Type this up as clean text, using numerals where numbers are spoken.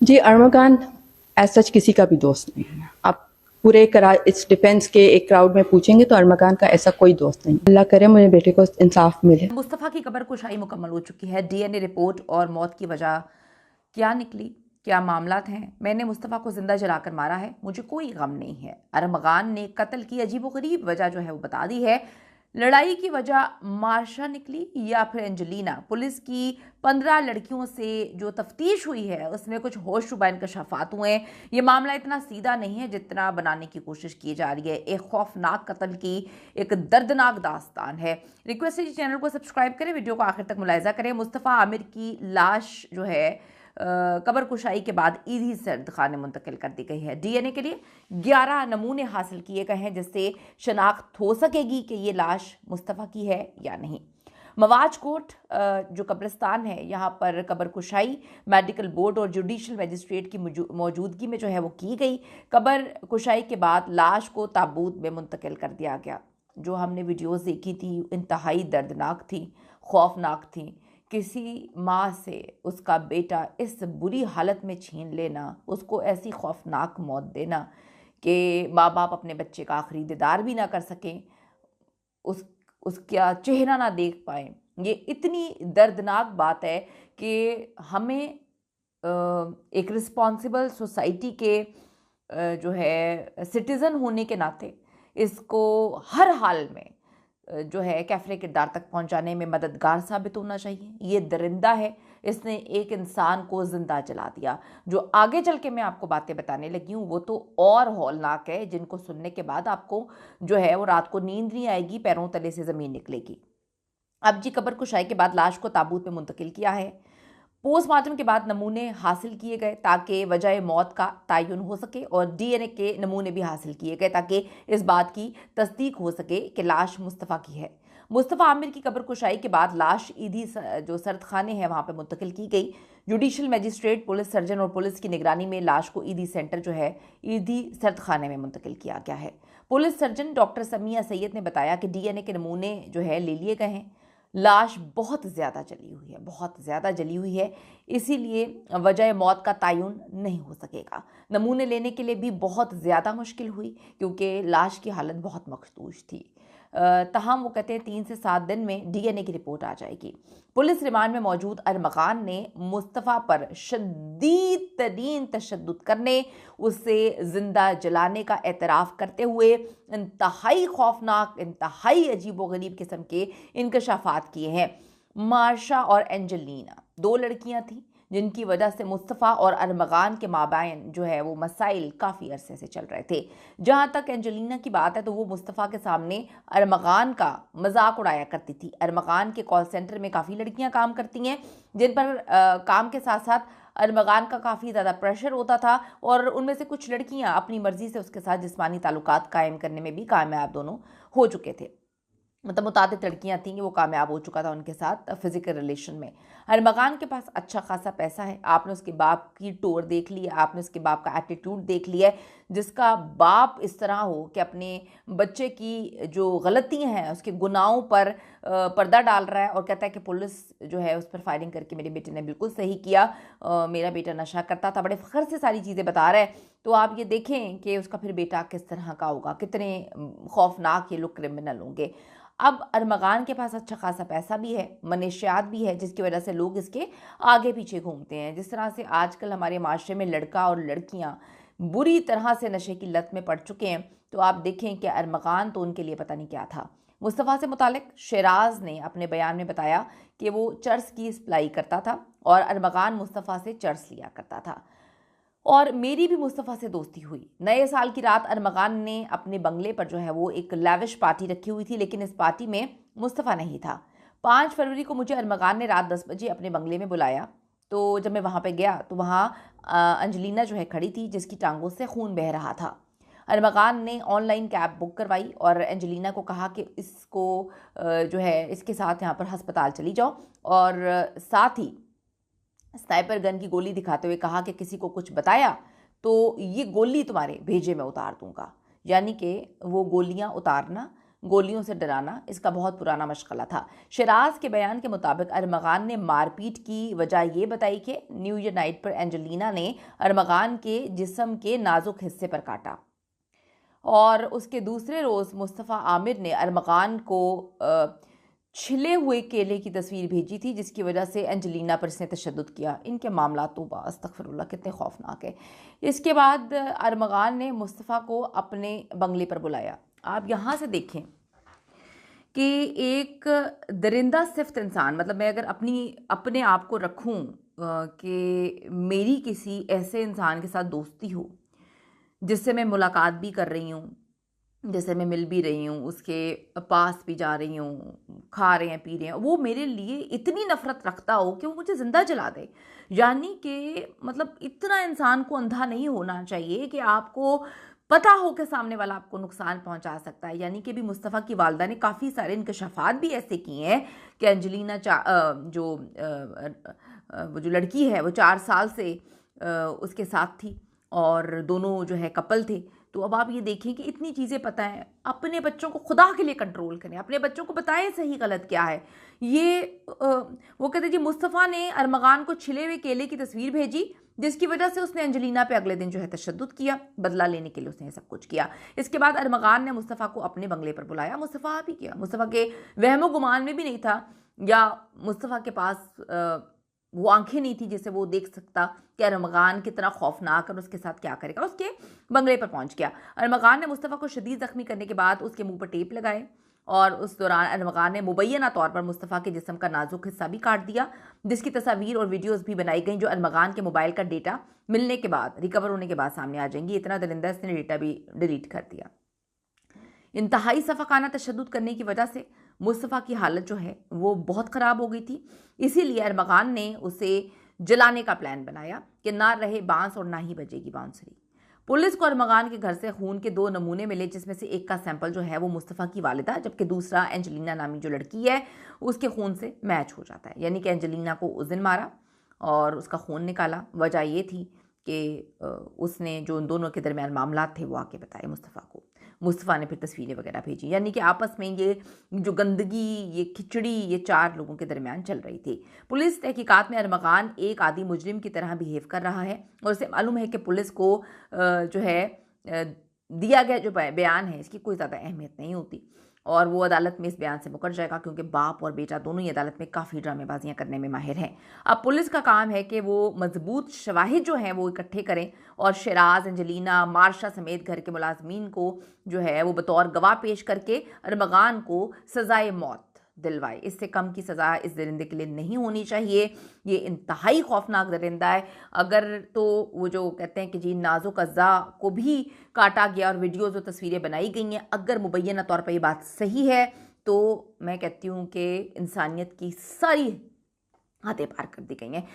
जी, अरमगान as such किसी का भी दोस्त नहीं है। आप पूरे इस डिफेंस के एक क्राउड में पूछेंगे तो अरमगान का ऐसा कोई दोस्त नहीं। अल्लाह करे मुझे बेटे को इंसाफ मिले। मुस्तफ़ा की कब्र कुशाई मुकम्मल हो चुकी है। डीएनए रिपोर्ट और मौत की वजह क्या निकली, क्या मामलात हैं। मैंने मुस्तफ़ा को जिंदा जलाकर मारा है, मुझे कोई गम नहीं है। अरमगान ने कत्ल की अजीबोगरीब वजह जो है वो बता दी है। लड़ाई की वजह मार्शा निकली या फिर एंजेलिना। पुलिस की 15 लड़कियों से जो तफ्तीश हुई है उसमें कुछ होशरुबा इंकशाफात हुए हैं। ये मामला इतना सीधा नहीं है जितना बनाने की कोशिश की जा रही है। एक खौफनाक कत्ल की एक दर्दनाक दास्तान है। रिक्वेस्ट है जी, चैनल को सब्सक्राइब करें, वीडियो को आखिर तक मुलाहिजा करें। मुस्तफ़ा आमिर की लाश जो है कब्र कुशाई के बाद ईदी सर्द खाने मुंतकिल कर दी गई है। डीएनए के लिए 11 नमूने हासिल किए गए हैं जिससे शनाख्त हो सकेगी कि ये लाश मुस्तफ़ा की है या नहीं। मवाज कोट जो कब्रिस्तान है, यहाँ पर कब्र कुशाई मेडिकल बोर्ड और जुडिशल मजिस्ट्रेट की मौजूदगी में जो है वो की गई। कब्र कुशाई के बाद लाश को ताबूत में मुंतकिल कर दिया गया। जो हमने वीडियोस देखी थी इंतहाई दर्दनाक थी, खौफनाक थी। किसी माँ से उसका बेटा इस बुरी हालत में छीन लेना, उसको ऐसी खौफनाक मौत देना कि माँ बाप अपने बच्चे का आखिरी दीदार भी ना कर सकें, उसका चेहरा ना देख पाए, ये इतनी दर्दनाक बात है कि हमें एक रिस्पॉन्सिबल सोसाइटी के जो है सिटीज़न होने के नाते इसको हर हाल में जो है कैफरे किरदार तक पहुंचाने में मददगार साबित होना चाहिए। ये दरिंदा है, इसने एक इंसान को जिंदा जला दिया। जो आगे चल के मैं आपको बातें बताने लगी हूँ वो तो और हौलनाक है, जिनको सुनने के बाद आपको जो है वो रात को नींद नहीं आएगी, पैरों तले से ज़मीन निकलेगी। अब जी कब्र कुशाई के बाद लाश को ताबूत में मुंतकिल किया है। पोस्टमार्टम के बाद नमूने हासिल किए गए ताकि वजह मौत का तयन हो सके और डीएनए के नमूने भी हासिल किए गए ताकि इस बात की तस्दीक हो सके कि लाश मुस्तफ़ा की है। मुस्तफ़ा आमिर की कब्र कुशाई के बाद लाश ईदी जो सर्द खाने हैं वहाँ पर मुंतकिल की गई। जुडिशल मजिस्ट्रेट, पुलिस सर्जन और पुलिस की निगरानी में लाश को ईदी सेंटर जो है ईदी सर्द खाने में मुंतकिल किया गया है। Police surgeon doctor Samiya Syed ने बताया कि डीएनए के नमूने जो है ले लिए गए हैं। लाश बहुत ज़्यादा जली हुई है, बहुत ज़्यादा जली हुई है, इसीलिए वजह मौत का तयन नहीं हो सकेगा। नमूने लेने के लिए भी बहुत ज़्यादा मुश्किल हुई क्योंकि लाश की हालत बहुत मखदूश थी। तहम वो कहते हैं 3 से 7 दिन में डीएनए की रिपोर्ट आ जाएगी। पुलिस रिमांड में मौजूद अरमगान ने मुस्तफ़ा पर शदीद तरीन तशद्दुद करने, उसे ज़िंदा जलाने का एतराफ़ करते हुए इंतहाई खौफनाक, इंतहाई अजीबोगरीब किस्म के इंकशाफात किए हैं। मार्शा और एंजेलिना 2 लड़कियां थीं जिनकी वजह से मुस्तफ़ा और अरमगान के माबैन जो है वो मसाइल काफ़ी अरसे से चल रहे थे। जहाँ तक एंजेलिना की बात है तो वो मुस्तफ़ा के सामने अरमगान का मजाक उड़ाया करती थी। अरमगान के कॉल सेंटर में काफ़ी लड़कियां काम करती हैं जिन पर काम के साथ साथ अरमगान का काफ़ी ज़्यादा प्रेशर होता था और उनमें से कुछ लड़कियां अपनी मर्ज़ी से उसके साथ जिस्मानी ताल्लुकात कायम करने में भी कामयाब दोनों हो चुके थे। मतलब मुतादिद लड़कियां थीं कि वो कामयाब हो चुका था उनके साथ फिजिकल रिलेशन में। अरमगान के पास अच्छा खासा पैसा है, आपने उसके बाप की टोर देख ली है, आपने उसके बाप का एटीट्यूड देख लिया है, जिसका बाप इस तरह हो कि अपने बच्चे की जो गलतियां हैं उसके गुनाहों पर पर्दा डाल रहा है और कहता है कि पुलिस जो है उस पर फायरिंग करके मेरे बेटे ने बिल्कुल सही किया, मेरा बेटा नशा करता था, बड़े फ़ख्र से सारी चीज़ें बता रहा है। तो आप ये देखें कि उसका फिर बेटा किस तरह का होगा, कितने खौफनाक ये लोग क्रिमिनल होंगे। अब अरमगान के पास अच्छा खासा पैसा भी है, मनीशियात भी है, जिसकी वजह से लोग इसके आगे पीछे घूमते हैं। जिस तरह से आजकल हमारे माशरे में लड़का और लड़कियां बुरी तरह से नशे की लत में पड़ चुके हैं, तो आप देखें कि अरमगान तो उनके लिए पता नहीं क्या था। मुस्तफ़ा से मुतालिक शेराज ने अपने बयान में बताया कि वो चर्स की सप्लाई करता था और अरमगान मुस्तफ़ा से चर्स लिया करता था। और मेरी भी मुस्तफ़ा से दोस्ती हुई। नए साल की रात अरमगान ने अपने बंगले पर जो है वो एक लैविश पार्टी रखी हुई थी, लेकिन इस पार्टी में मुस्तफ़ा नहीं था। 5 फरवरी को मुझे अरमगान ने रात 10 बजे अपने बंगले में बुलाया। तो जब मैं वहाँ पे गया तो वहाँ अंजलिना जो है खड़ी थी जिसकी टांगों से खून बह रहा था। अरमगान ने ऑनलाइन कैब बुक करवाई और एंजेलिना को कहा कि इसको जो है इसके साथ यहाँ पर हस्पताल चली जाओ और साथ ही स्नाइपर गन की गोली दिखाते हुए कहा कि किसी को कुछ बताया तो ये गोली तुम्हारे भेजे में उतार दूंगा। यानी कि वो गोलियां उतारना गोलियों से डराना इसका बहुत पुराना मशगला था। शराज के बयान के मुताबिक अरमगान ने मारपीट की वजह ये बताई कि न्यू ईयर नाइट पर एंजेलिना ने अरमगान के जिस्म के नाजुक हिस्से पर काटा और उसके दूसरे रोज़ मुस्तफ़ा आमिर ने अरमगान को छिले हुए केले की तस्वीर भेजी थी, जिसकी वजह से एंजेलिना पर इसने तशद्दुद किया। इनके मामला तो अस्तगफिरुल्लाह कितने खौफनाक है। इसके बाद अरमगान ने मुस्तफ़ा को अपने बंगले पर बुलाया। आप यहाँ से देखें कि एक दरिंदा सिफ्त इंसान, मतलब मैं अगर अपने आप को रखूँ कि मेरी किसी ऐसे इंसान के साथ दोस्ती हो जिससे मैं मुलाकात भी कर रही हूँ, जैसे मैं मिल भी रही हूँ, उसके पास भी जा रही हूँ, खा रहे हैं पी रहे हैं, वो मेरे लिए इतनी नफरत रखता हो कि वो मुझे ज़िंदा जला दे। यानी कि मतलब इतना इंसान को अंधा नहीं होना चाहिए कि आपको पता हो कि सामने वाला आपको नुकसान पहुंचा सकता है। यानी कि भी मुस्तफ़ा की वालदा ने काफ़ी सारे इंकशाफात भी ऐसे किए हैं कि एंजेलिना वो जो लड़की है वो 4 साल से उसके साथ थी और दोनों जो है कपल थे। तो अब आप ये देखें कि इतनी चीज़ें पता है, अपने बच्चों को खुदा के लिए कंट्रोल करें, अपने बच्चों को बताएं सही गलत क्या है। ये वो कहते जी मुस्तफ़ा ने अरमगान को छिले हुए केले की तस्वीर भेजी, जिसकी वजह से उसने एंजेलिना पे अगले दिन जो है तशद्दुद किया, बदला लेने के लिए उसने सब कुछ किया। इसके बाद अरमगान ने मुस्तफ़ा को अपने बंगले पर बुलाया। मुस्तफ़ा आ भी गया। मुस्तफ़ा के वहमो गुमान में भी नहीं था या मुस्तफ़ा के पास वो आंखें नहीं थी जिससे वो देख सकता कि अरमगान कितना खौफनाक और उसके साथ क्या करेगा। उसके बंगले पर पहुंच गया। अरमगान ने मुस्तफ़ा को शदीद ज़ख्मी करने के बाद उसके मुंह पर टेप लगाए और उस दौरान अरमगान ने मुबैना तौर पर मुस्तफ़ा के जिस्म का नाजुक हिस्सा भी काट दिया, जिसकी तस्वीर और वीडियोज़ भी बनाई गई जो अरमगान के मोबाइल का डेटा मिलने के बाद, रिकवर होने के बाद सामने आ जाएंगी। इतना दरिंदा इसने डेटा भी डिलीट कर दिया। इंतहाई सफ़ाकाना तशद्दुद करने की वजह से मुस्तफ़ा की हालत जो है वो बहुत ख़राब हो गई थी। इसीलिए अरमगान ने उसे जलाने का प्लान बनाया कि ना रहे बांस और ना ही बजेगी बांसुरी। पुलिस को अरमगान के घर से खून के 2 नमूने मिले, जिसमें से एक का सैंपल जो है वो मुस्तफ़ा की वालिदा, जबकि दूसरा एंजेलिना नामी जो लड़की है उसके खून से मैच हो जाता है। यानी कि एंजेलिना को उस दिन मारा और उसका खून निकाला। वजह ये थी कि उसने जो उन दोनों के दरमियान मामला थे वो आके बताए मुस्तफ़ा को। मुस्तफ़ा ने फिर तस्वीरें वगैरह भेजी। यानी कि आपस में ये जो गंदगी, ये खिचड़ी, ये 4 लोगों के दरमियान चल रही थी। पुलिस तहकीकात में अरमगान एक आदि मुजरिम की तरह बिहेव कर रहा है और उसे मालूम है कि पुलिस को जो है दिया गया जो बयान है इसकी कोई ज़्यादा अहमियत नहीं होती और वो अदालत में इस बयान से मुकर जाएगा, क्योंकि बाप और बेटा दोनों ही अदालत में काफ़ी ड्रामेबाजियां करने में माहिर हैं। अब पुलिस का काम है कि वो मजबूत शवाहिद जो हैं वो इकट्ठे करें और शराज, एंजेलिना, मार्शा समेत घर के मुलाजमीन को जो है वो बतौर गवाह पेश करके अरमगान को सजाए मौत दिलवाए। इससे कम की सज़ा इस दरिंदे के लिए नहीं होनी चाहिए। ये इंतहाई खौफनाक दरिंदा है। अगर तो वो जो कहते हैं कि जी नाजुक अज़्ज़ा को भी काटा गया और वीडियोज़ और तस्वीरें बनाई गई हैं, अगर मुबैना तौर पर ये बात सही है तो मैं कहती हूँ कि इंसानियत की सारी हदें पार कर दी गई हैं।